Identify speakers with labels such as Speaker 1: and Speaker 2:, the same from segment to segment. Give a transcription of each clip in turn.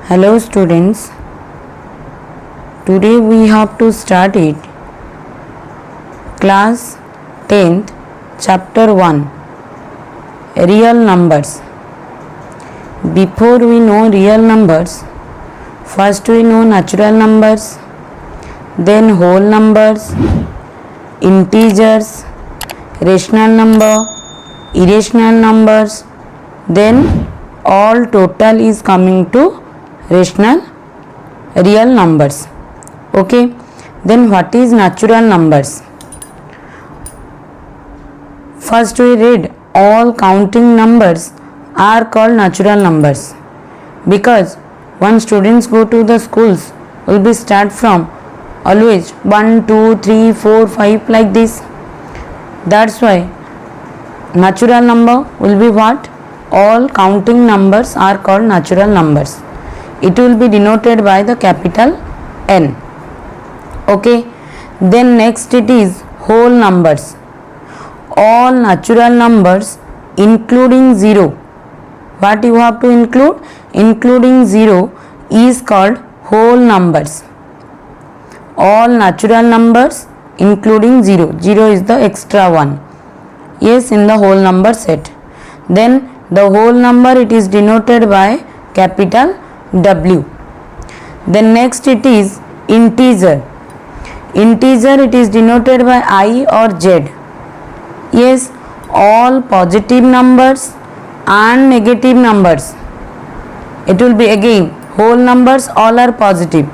Speaker 1: Hello students, today we have to start it. Class 10th, chapter 1, real numbers. Before we know real numbers, first we know natural numbers, then whole numbers, integers, rational number, irrational numbers, then all total is coming to rational real numbers. Okay, then what is natural numbers? First we read all counting numbers are called natural numbers, because when students go to the schools will be start from always 1 2 3 4 5 like this. That's why natural number will be what? All counting numbers are called natural numbers. It will be denoted by the capital N. Okay, then next it is whole numbers. All natural numbers including 0. What you have to include? Including 0 is called whole numbers. All natural numbers including 0. 0 is the extra one. Yes, in the whole number set. Then the whole number, it is denoted by capital W. Then next it is integer. Integer, it is denoted by I or Z. Yes, all positive numbers and negative numbers. It will be again whole numbers, all are positive.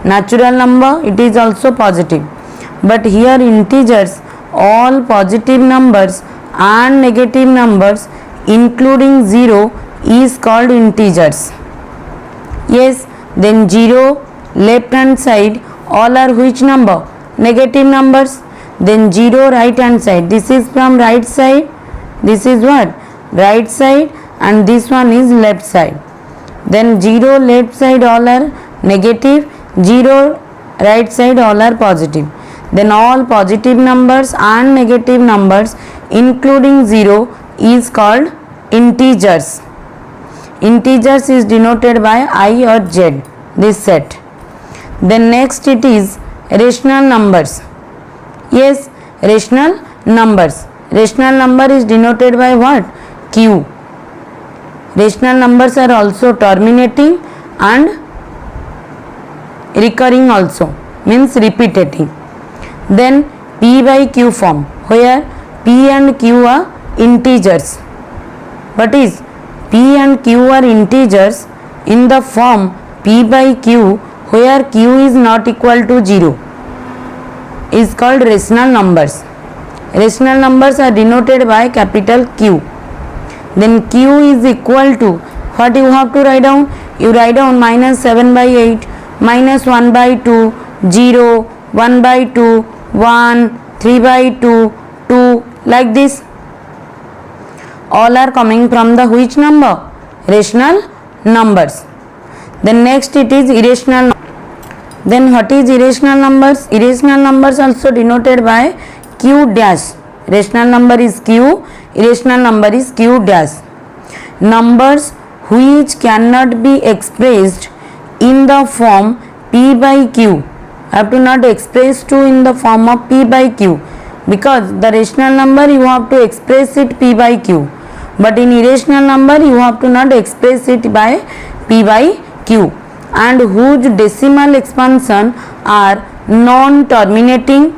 Speaker 1: Natural number, it is also positive. But here integers, all positive numbers and negative numbers including 0 is called integers. Yes, then 0 left hand side, all are which number? Negative numbers. Then 0 right hand side, this is from right side, this is what? Right side, and this one is left side. Then 0 left side all are negative, 0 right side all are positive. Then all positive numbers and negative numbers including 0 is called integers. Integers is denoted by I or Z, this set. Then next it is rational numbers. Yes, rational numbers. Rational number is denoted by what? Q. Rational numbers are also terminating and recurring also, means repeating. Then P by Q form, where P and Q are integers. What is? P and Q are integers in the form P by Q, where Q is not equal to 0, is called rational numbers. Rational numbers are denoted by capital Q. Then Q is equal to, what you have to write down? You write down minus 7 by 8, minus 1 by 2, 0, 1 by 2, 1, 3 by 2, 2, like this. All are coming from the which number? Rational numbers. Then next it is irrational. Then what is irrational numbers? Irrational numbers also denoted by Q dash. Rational number is Q, irrational number is Q dash. Numbers which cannot be expressed in the form P by Q. Have to not express to in the form of P by Q, because the rational number you have to express it P by Q, but in irrational number you have to not express it by P by Q, and whose decimal expansion are non-terminating,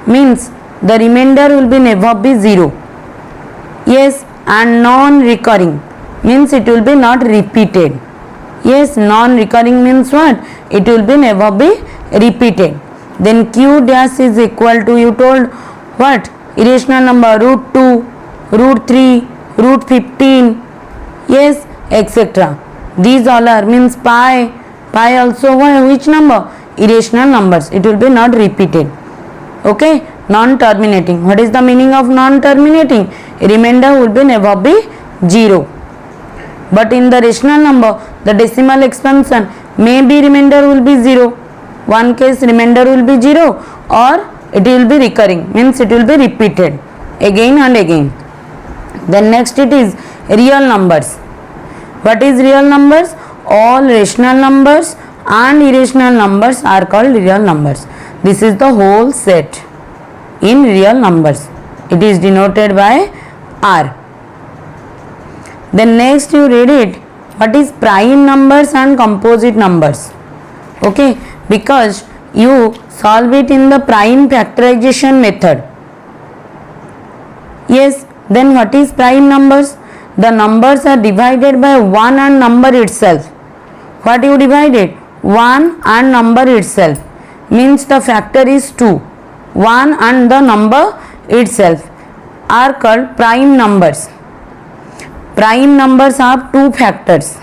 Speaker 1: means the remainder will be never be 0. Yes, and non-recurring, means it will be not repeated. Yes, non-recurring means what? It will be never be repeated. Then Q dash is equal to, you told what? Irrational number root 2, root 3, root 15, yes, etc. These all are, means pi. Pi also which number? Irrational numbers. It will be not repeated. Okay, non-terminating. What is the meaning of non-terminating? Remainder will be never be 0. But in the rational number, the decimal expansion, maybe remainder will be 0, one case remainder will be 0 or it will be recurring, means it will be repeated again and again. Then next it is real numbers. What is real numbers? All rational numbers and irrational numbers are called real numbers. This is the whole set in real numbers. It is denoted by R. Then next you read it. What is prime numbers and composite numbers? Okay, because you solve it in the prime factorization method. Yes, then what is prime numbers? The numbers are divided by 1 and number itself. What you divided? 1 and number itself, means the factor is 2. 1 and the number itself are called prime numbers. Prime numbers have 2 factors.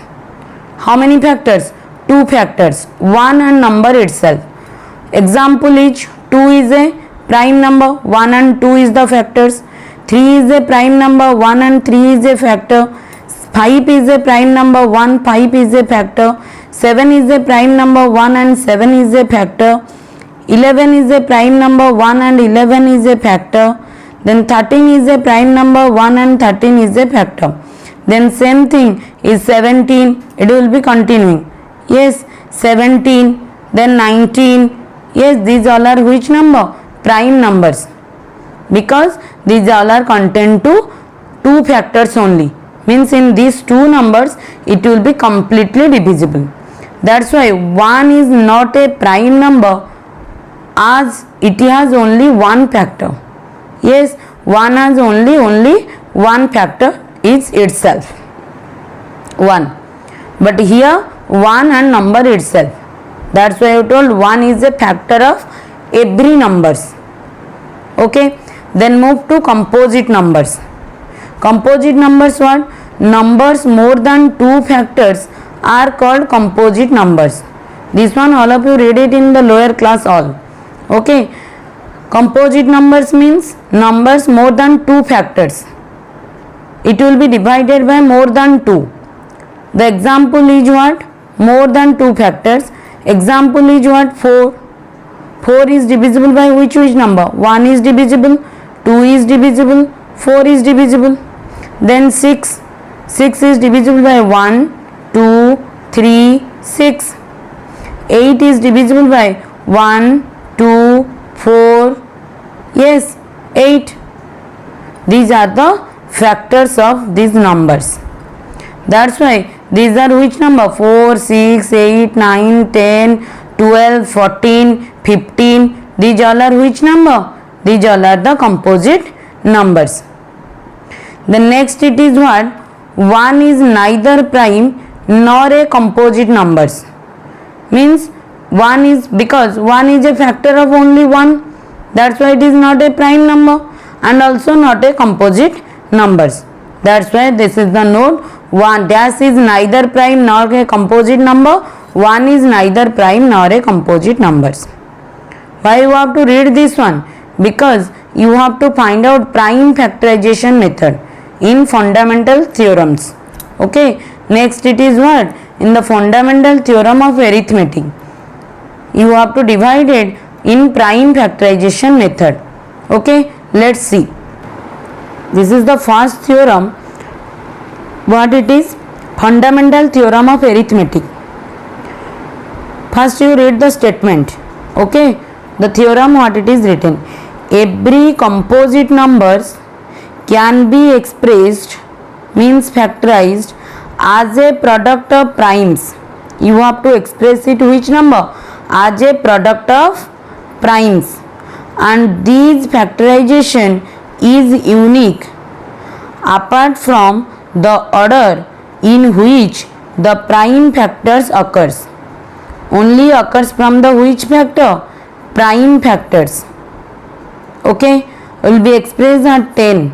Speaker 1: How many factors? 2 factors, 1 and number itself. Example is 2 is a prime number, 1 and 2 is the factors. 3 is a prime number, 1 and 3 is a factor. 5 is a prime number, 1, 5 is a factor. 7 is a prime number, 1 and 7 is a factor. 11 is a prime number, 1 and 11 is a factor. Then 13 is a prime number, 1 and 13 is a factor. Then same thing is 17, it will be continuing. Yes, 17, then 19. Yes, these all are which number? Prime numbers. Because these all are contained to 2 factors only. Means in these 2 numbers, it will be completely divisible. That's why 1 is not a prime number as it has only 1 factor. Yes, 1 has only 1 factor is itself. 1. But here 1 and number itself. That's why I told 1 is a factor of every numbers. Okay. Then move to composite numbers. Composite numbers what? Numbers more than 2 factors are called composite numbers. This one all of you read it in the lower class all. Okay. Composite numbers means numbers more than 2 factors. It will be divided by more than 2. The example is what? More than 2 factors. Example is what? 4. 4 is divisible by which number? 1 is divisible, 2 is divisible, 4 is divisible. Then 6. 6 is divisible by 1, 2, 3, 6. 8 is divisible by 1, 2, 4. Yes, 8. These are the factors of these numbers. That's why these are which number? 4, 6, 8, 9, 10, 12, 14, 15. These all are which number? These all are the composite numbers. The next it is what? 1 is neither prime nor a composite numbers. Means 1 is, because 1 is a factor of only 1. That's why it is not a prime number and also not a composite numbers. That's why this is the note. 1 dash is neither prime nor a composite number. 1 is neither prime nor a composite numbers. Why you have to read this one? Because you have to find out prime factorization method in fundamental theorems. Okay. Next it is what? In the fundamental theorem of arithmetic. You have to divide it in prime factorization method. Okay. Let's see. This is the first theorem. What it is? Fundamental theorem of arithmetic. First you read the statement. Okay. The theorem what it is written. Every composite numbers can be expressed, means factorized, as a product of primes. You have to express it which number? As a product of primes. And these factorization is unique apart from the order in which the prime factors occurs. Only occurs from the which factor? Prime factors. Okay. Will be expressed at 10.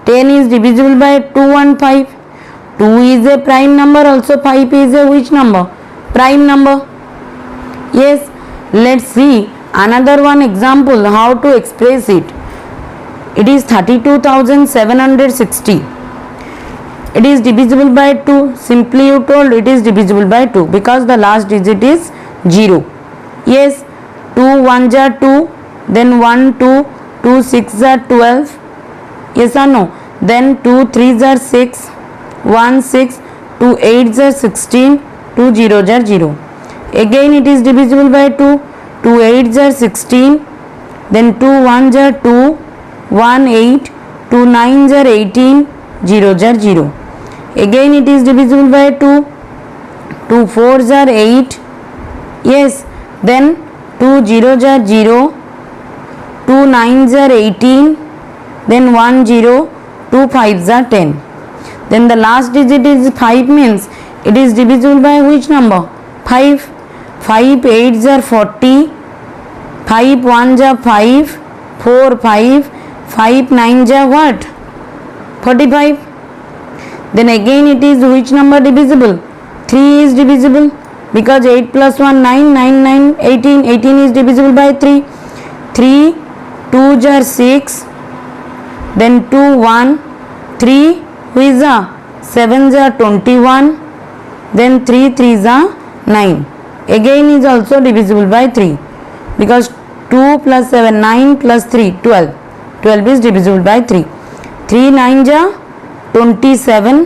Speaker 1: 10 is divisible by 2 and 5. 2 is a prime number, also 5 is a which number? Prime number. Yes. Let's see another one example how to express it. It is 32,760. It is divisible by 2. Simply you told it is divisible by 2 because the last digit is 0. Yes, 2 1s are 2, then 1 2, 2 6s are 12. Yes or no? Then 2 3s are 6, 1 6, 2 8s are 16, 2 zeros are 0. Again it is divisible by 2, 2 8s are 16, then 2 1s are 2, 1 8, 2 9s are 18, zeros are 0. Again it is divisible by 2, 2 4s are 8. Yes, then 2 zeros are 0, 2 9s are 18, then 1 0, 2 5s are 10. Then the last digit is 5 means it is divisible by which number? 5. 5 8s are 40, 5 1s are 5, 4 5, 5 9s are what? 45. Then again it is which number divisible? 3 is divisible because 8 plus 1 9, 9 9 18, 18 is divisible by 3. 3 2s are 6, then 2 1, 3 who is a 7s are 21, then 3 3s are 9. Again is also divisible by 3 because 2 plus 7 9 plus 3 12. 12 is divisible by 3. 3 9s are 27.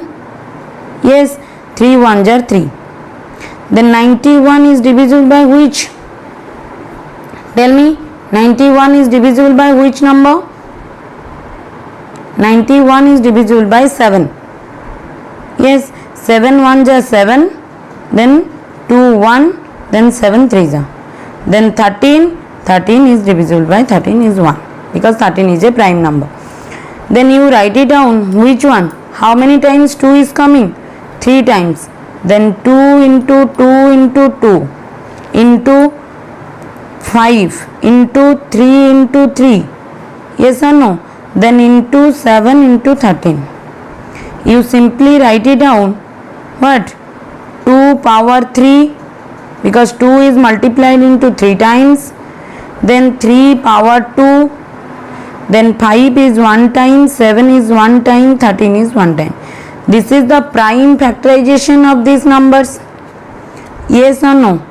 Speaker 1: Yes, 3 1s are 3. Then 91 is divisible by which? Tell me, 91 is divisible by which number? 91 is divisible by 7. Yes, 7 1s are 7, then 2 1, then 7 3s are. Then 13, 13 is divisible by 13 is 1 because 13 is a prime number. Then you write it down, which one? How many times 2 is coming? 3 times. Then 2 into 2 into 2 into 5 into 3 into 3. Yes or no? Then into 7 into 13. You simply write it down. What? 2 power 3 because 2 is multiplied into 3 times. Then 3 power 2. Then 5 is 1 time, 7 is 1 time, 13 is 1 time. This is the prime factorization of these numbers. Yes or no?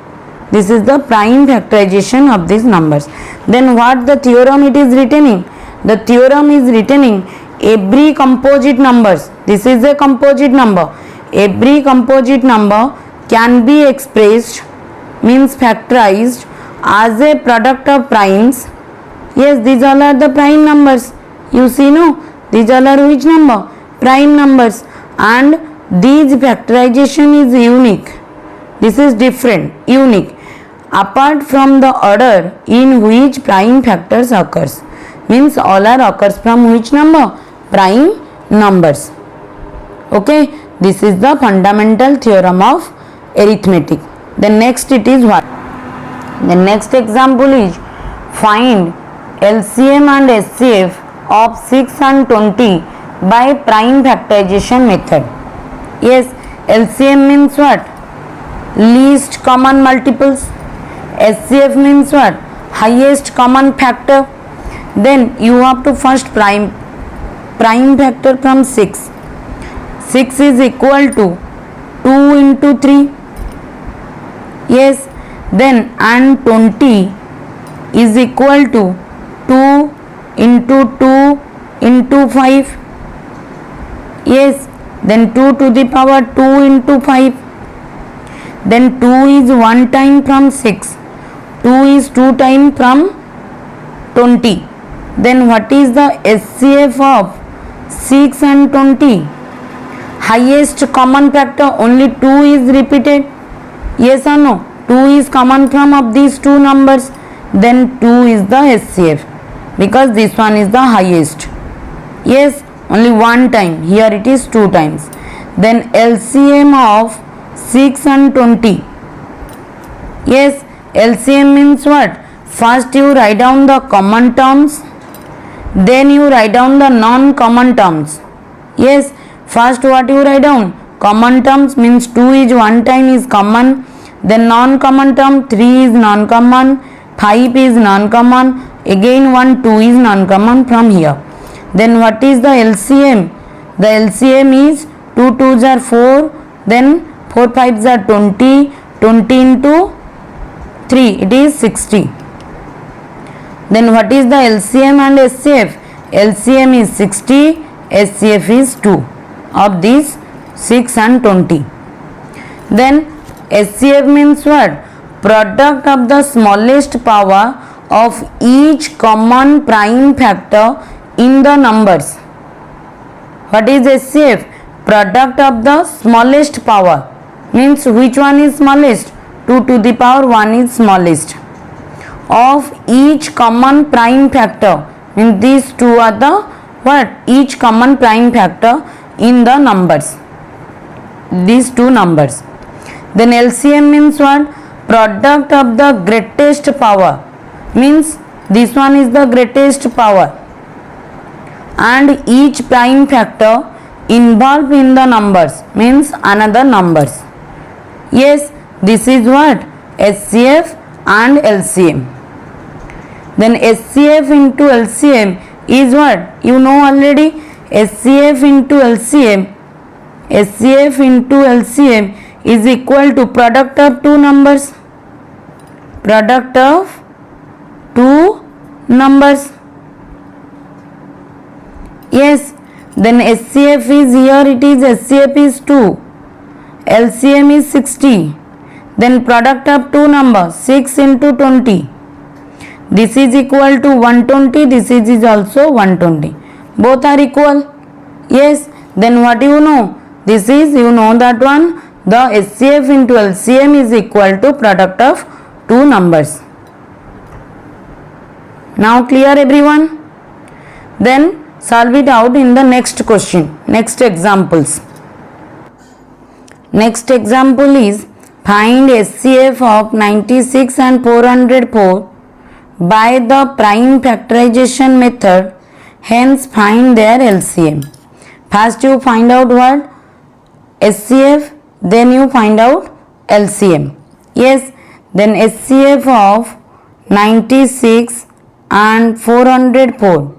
Speaker 1: This is the prime factorization of these numbers. Then what the theorem it is retaining? The theorem is retaining every composite numbers. This is a composite number. Every composite number can be expressed, means factorized as a product of primes. Yes, these all are the prime numbers. You see, no? These all are which number? Prime numbers. And these factorization is unique. This is different, unique. Apart from the order in which prime factors occurs. Means all are occurs from which number? Prime numbers. Okay, this is the fundamental theorem of arithmetic. The next it is what? The next example is find LCM and HCF of 6 and 20 by prime factorization method. Yes, LCM means what? Least common multiples. HCF means what? Highest common factor. Then you have to first prime factor from 6. 6 is equal to 2 into 3. Yes, then and 20 is equal to 2 into 2 into 5. Yes, then 2 to the power 2 into 5. Then 2 is 1 time from 6. 2 is 2 time from 20. Then what is the HCF of 6 and 20? Highest common factor, only 2 is repeated. Yes or no? 2 is common from of these two numbers. Then 2 is the HCF because this one is the highest. Yes, only 1 time. Here it is 2 times. Then LCM of 6 and 20. Yes, LCM means what? First you write down the common terms, then you write down the non-common terms. Yes, first what you write down? Common terms means 2 is 1 time is common, then non-common term 3 is non-common, 5 is non-common, again 1 2 is non-common from here. Then what is the LCM? The LCM is 2 2s are 4, then 4 5s are 20, 20 into 3, it is 60. Then what is the LCM and SCF? LCM is 60, SCF is 2 of these 6 and 20. Then SCF means what? Product of the smallest power of each common prime factor in the numbers. What is SCF? Product of the smallest power. Means which one is smallest? 2 to the power 1 is smallest. Of each common prime factor. Means these two are the what? Each common prime factor in the numbers. These two numbers. Then LCM means what? Product of the greatest power. Means this one is the greatest power. And each prime factor involved in the numbers. Means another numbers. Yes, this is what? SCF and LCM. Then SCF into LCM is what? You know already. SCF into LCM. SCF into LCM is equal to product of two numbers. Product of two numbers. Yes. Then SCF is here. It is SCF is 2. LCM is 60. Then product of two numbers 6 into 20. This is equal to 120. This is also 120. Both are equal. Yes. Then what you know? This is, you know that one. The SCF into LCM is equal to product of two numbers. Now clear everyone? Then solve it out in the next question. Next examples. Next example is find SCF of 96 and 404 by the prime factorization method. Hence find their LCM. First you find out what? SCF, then you find out LCM. Yes, then SCF of 96 and 404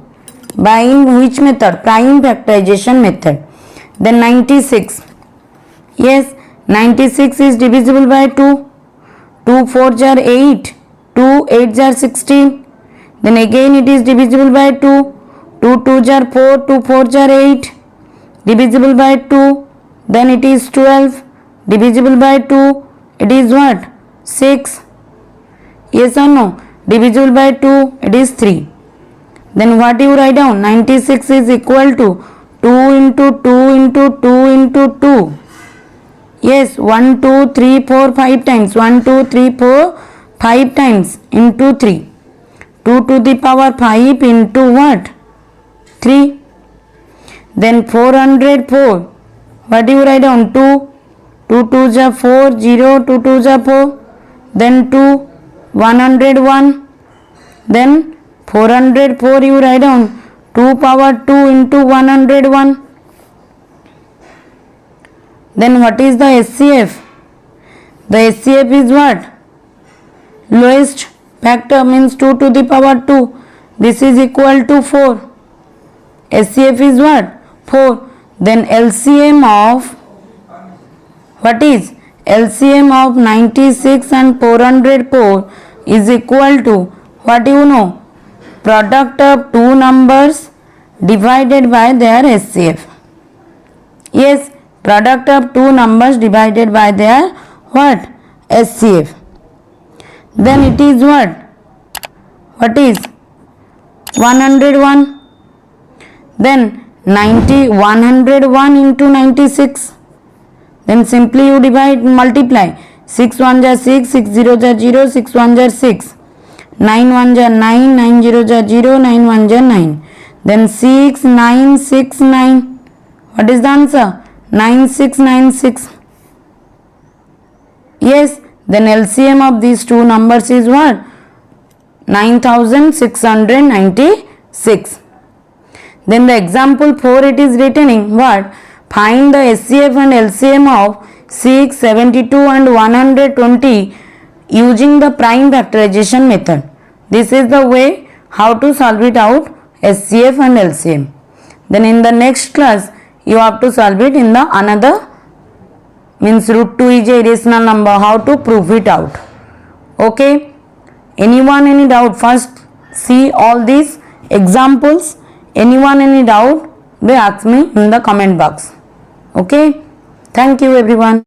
Speaker 1: by which method? Prime factorization method. Then 96. Yes, 96 is divisible by 2. 2 4s are 8. 2 8s are 16. Then again it is divisible by 2. 2 2s are 4. 2 4s are 8. Divisible by 2. Then it is 12. Divisible by 2. It is what? 6. Yes or no? Divisible by 2. It is 3. Then what you write down? 96 is equal to 2 into 2 into 2 into 2. Yes, 1, 2, 3, 4, 5 times. 1, 2, 3, 4, 5 times into 3. 2 to the power 5 into what? 3. Then 404. What do you write down? 2. 2 2s are 4. 0. 2 2s are 4. Then 2. 101. Then 404 you write down. 2 power 2 into 101. Then what is the SCF? The SCF is what? Lowest factor means 2 to the power 2. This is equal to 4. SCF is what? 4. Then LCM of what is? LCM of 96 and 404 is equal to what you know? Product of two numbers divided by their SCF. Yes, product of two numbers divided by their what? SCF. Then it is what? What is? 101. Then 101 into 96. Then simply you divide, multiply. 6 1s are 6, 6 0s are 0, 6 1s are 6. 9 1s are 9, 9 0s are 0, 9 1s are 9. Then 6 9 6 9. What is the answer? 9696. Yes, then LCM of these two numbers is what? 9696. Then the example 4 it is written in what? Find the SCF and LCM of 6, 72 and 120 using the prime factorization method. This is the way how to solve it out, SCF and LCM. Then in the next class you have to solve it in the another, means root 2 is a irrational number, how to prove it out. Okay, anyone any doubt? First see all these examples. Anyone any doubt, they ask me in the comment box. Okay, thank you everyone.